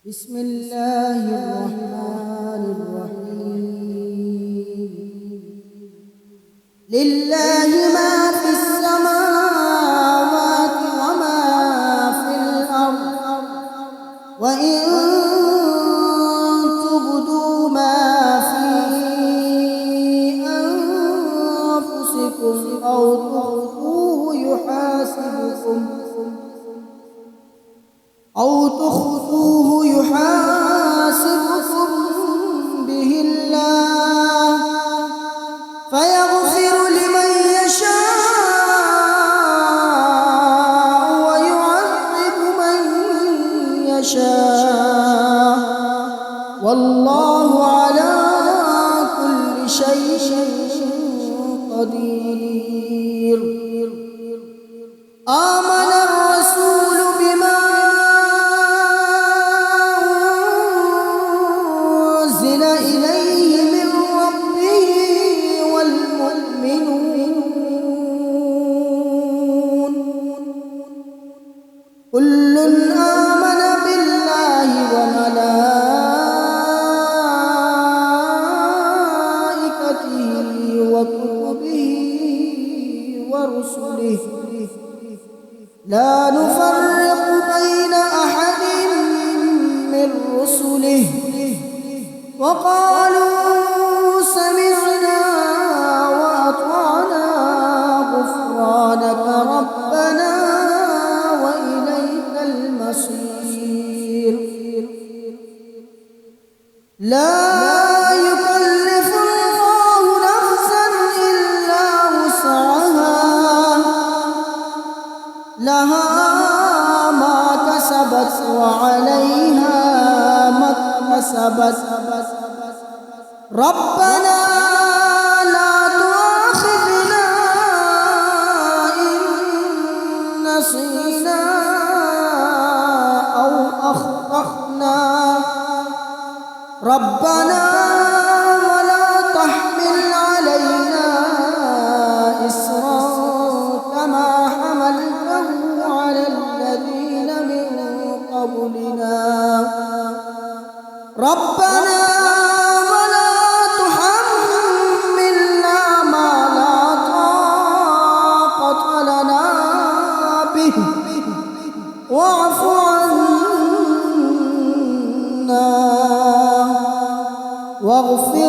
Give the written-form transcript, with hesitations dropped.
بسم الله الرحمن الرحيم. لله ما في السماوات وما في الأرض، وإن تبدوا ما في أنفسكم أو تخفوه يحاسبكم به الله، فيغفر لمن يشاء ويعذب من يشاء، والله على كل شيء قدير. آمن الرسول بما أنزل إليه من ربه والمؤمنون كل آمن بالله وملائكته وكتبه ورسله لا نفرق بين أحد من رسله، وقالوا سمعنا وأطعنا غفرانك ربنا وإليك المصير. لا يكلف الله نفسا إلا وسعها، لها ما كسبت وعليها ما اكتسبت. ربنا لا تؤاخذنا إن نسينا أو أخطأنا، ربنا ولا تحمل علينا إصرا كما حملته على الذين من قبلنا، ربنا ولا تحملنا ما لا طاقة لنا به، واعف عنا واغفر